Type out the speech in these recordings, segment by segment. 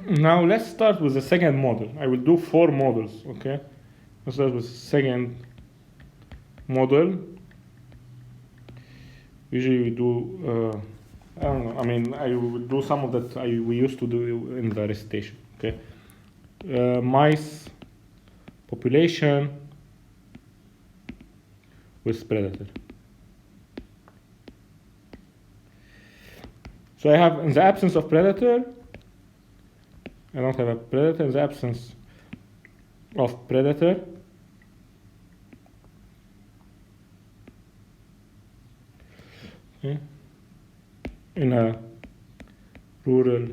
Now let's start with the second model. I will do 4 models, okay? Let's start with the second model. Usually we do, I don't know, I mean, I will do some of that we used to do in the recitation, okay? Mice population with predator. So I have, in the absence of predator, I don't have a predator. In the absence of predator, okay, in a rural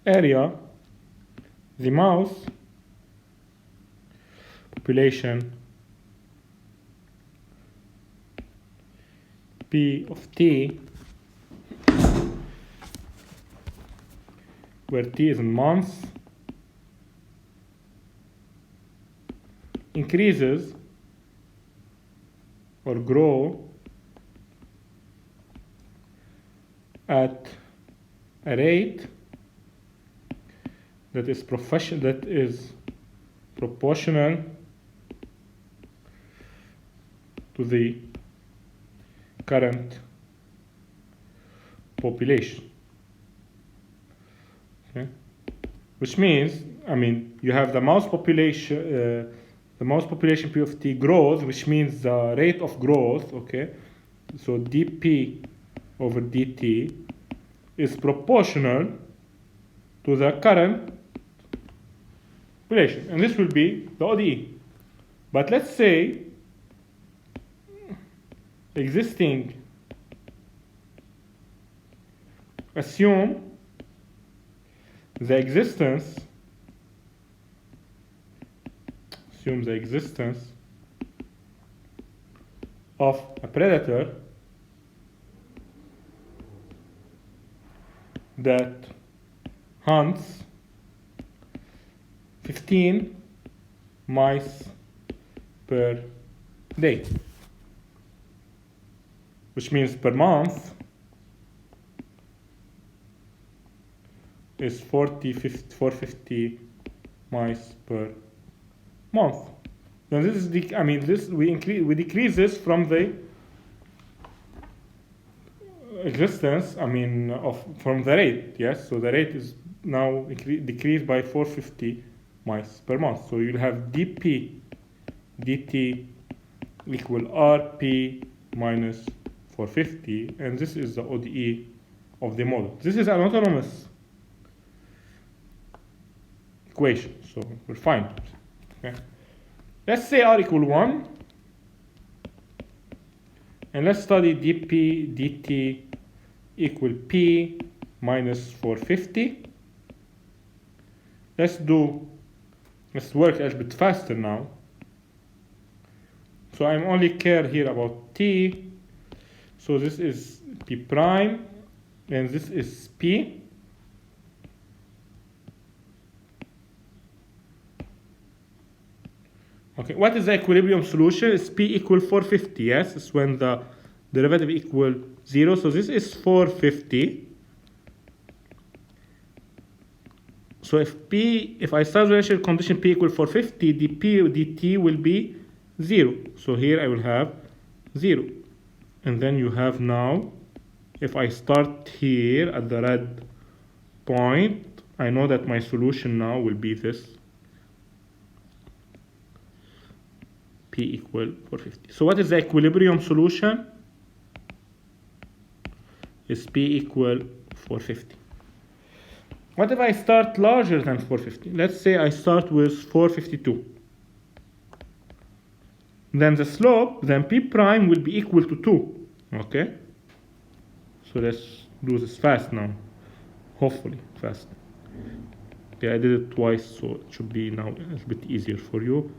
area, the mouse population P of t, where t is in months, increases or grow at a rate that is proportional to the current population. Okay? Which means, I mean, you have the mouse population, P of t grows, which means the rate of growth, okay? So dp over dt is proportional to the current population, and this will be the ODE. But let's say assume the existence of a predator that hunts 15 mice per day, which means per month is 450 mice per month. Now this is we decrease this from the existence, from the rate, yes? So the rate is now decreased by 450 mice per month. So you'll have dp dt equal rp minus 450, and this is the ODE of the model. This is an autonomous equation, so we're fine. Okay. Let's say r equal 1, and let's study dp dt equal p minus 450. Let's work a little bit faster now. So I'm only care here about t. So this is p prime, and this is p. Okay, what is the equilibrium solution? It's p equal 450, yes? It's when the derivative equal 0. So this is 450. So if I start the initial condition p equal 450, dp dt will be 0. So here I will have 0. And then you have now, if I start here at the red point, I know that my solution now will be this. P equal 450. So what is the equilibrium solution? Is P equal 450. What if I start larger than 450? Let's say I start with 452. Then the slope, then P prime will be equal to 2. Okay? So let's do this fast now. Hopefully fast. Okay, I did it twice, so it should be now a little bit easier for you.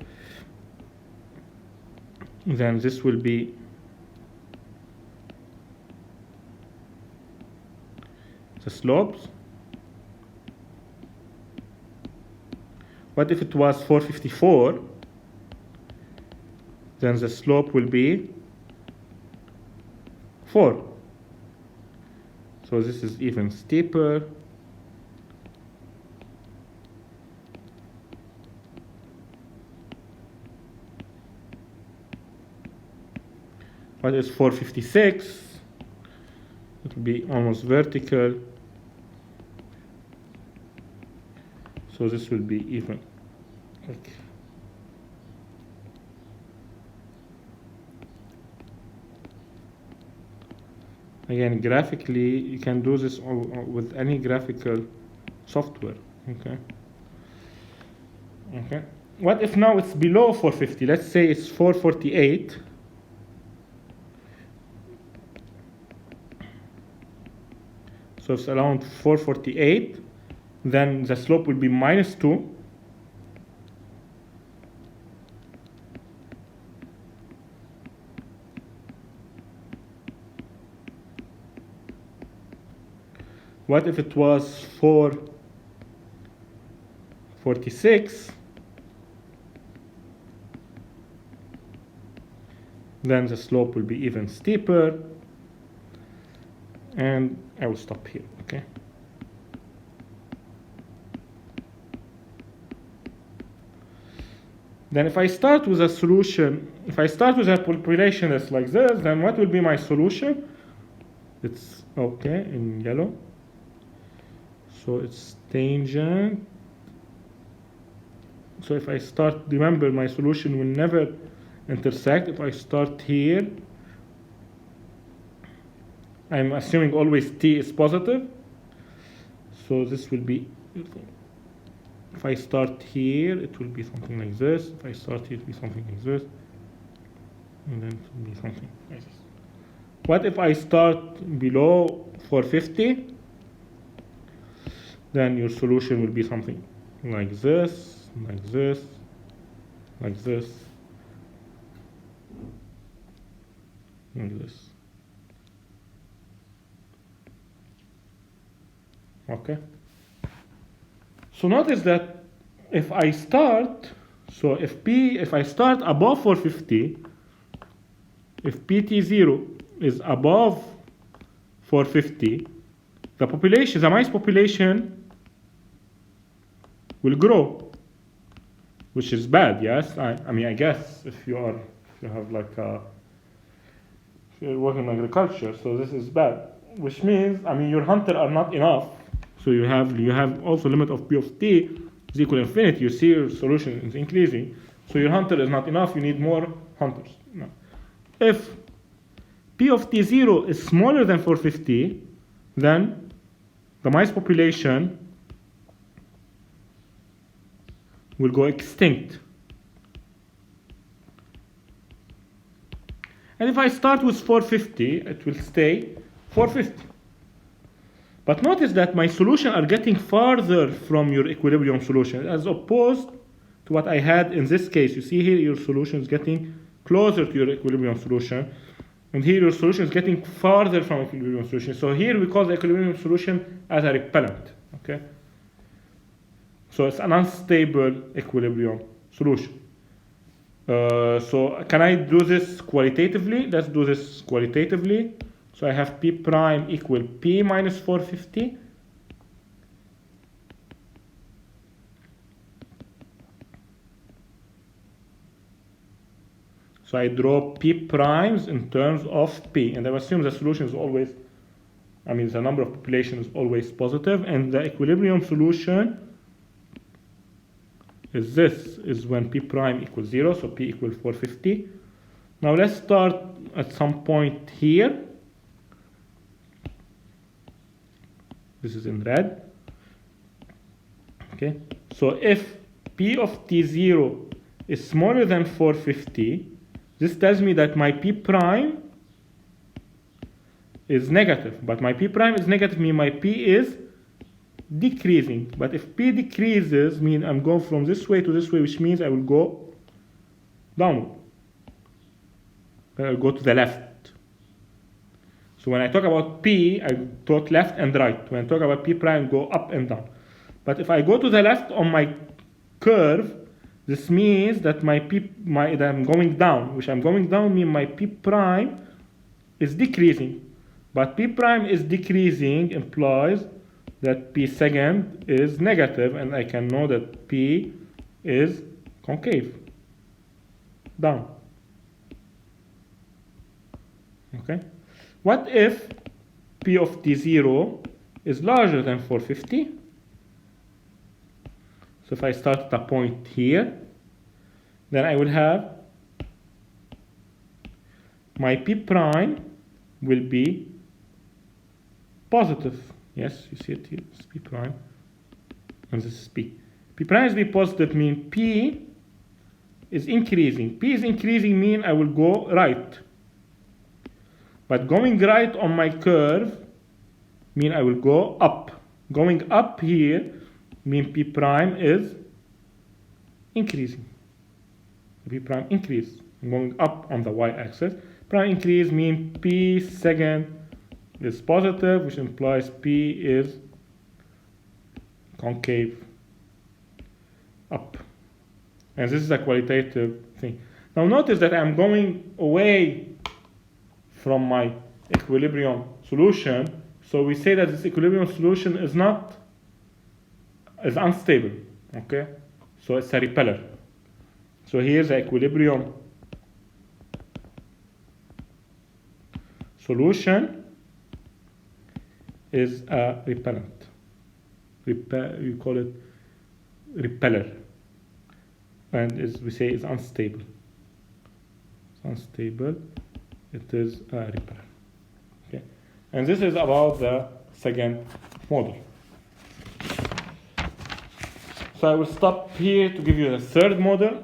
Then this will be the slopes. What if it was 454? Then the slope will be 4. So this is even steeper. What is 456? It will be almost vertical. So this will be even. Okay. Again, graphically, you can do this with any graphical software. Okay. Okay. What if now it's below 450? Let's say it's 448. So it's around 448. Then the slope will be -2. What if it was 446? Then the slope will be even steeper. And I will stop here, okay? Then if I start with a solution, if I start with a population that's like this, then what will be my solution? It's okay in yellow. So it's tangent. So if I start, remember my solution will never intersect. If I start here, I'm assuming always t is positive. So this will be, if I start here, it will be something like this. If I start here, it will be something like this. And then it will be something like this. What if I start below 450? Then your solution will be something like this, like this, like this, like this. Okay. So notice that if I start, so if I start above 450, if PT0 is above 450, the population, the mice population will grow, which is bad, yes? I mean, I guess if you have like if you're working in agriculture, so this is bad, which means, I mean, your hunter are not enough. So you have also limit of P of t is equal to infinity. You see your solution is increasing. So your hunter is not enough, you need more hunters. No. If P of t0 is smaller than 450, then the mice population will go extinct. And if I start with 450, it will stay 450. But notice that my solutions are getting farther from your equilibrium solution, as opposed to what I had in this case. You see here your solution is getting closer to your equilibrium solution, and here your solution is getting farther from equilibrium solution. So here we call the equilibrium solution as a repellent. Okay. So it's an unstable equilibrium solution. So can I do this qualitatively? Let's do this qualitatively. So I have P prime equal P minus 450. So I draw P primes in terms of P, and I assume the solution is always, I mean, the number of population is always positive, and the equilibrium solution is this, is when P prime equals 0, so P equals 450. Now let's start at some point here. This is in red. Okay, so if P of T0 is smaller than 450, this tells me that my P prime is negative. But my P prime is negative means my P is decreasing. But if P decreases, means I'm going from this way to this way, which means I will go downward. I'll go to the left. So when I talk about P, I talk left and right. When I talk about P prime, I go up and down. But if I go to the left on my curve, this means that that I'm going down, which I'm going down means my P prime is decreasing. But P prime is decreasing implies that P second is negative, and I can know that P is concave, down. Okay. What if P of T0 is larger than 450? So if I start at a point here, then I will have my P prime will be positive. Yes, you see it here, it's P prime, and this is P. P prime is be positive mean P is increasing. P is increasing mean I will go right. But going right on my curve mean I will go up. Going up here mean P prime is increasing. P prime increase. Going up on the y-axis. Prime increase mean P second is positive, which implies P is concave up. And this is a qualitative thing. Now notice that I'm going away from my equilibrium solution. So we say that this equilibrium solution is unstable. Okay? So it's a repeller. So here's the equilibrium solution is a repellent. You call it repeller. And as we say, it's unstable. It's unstable. It is a repeller. Okay. And this is about the second model. So I will stop here to give you the third model.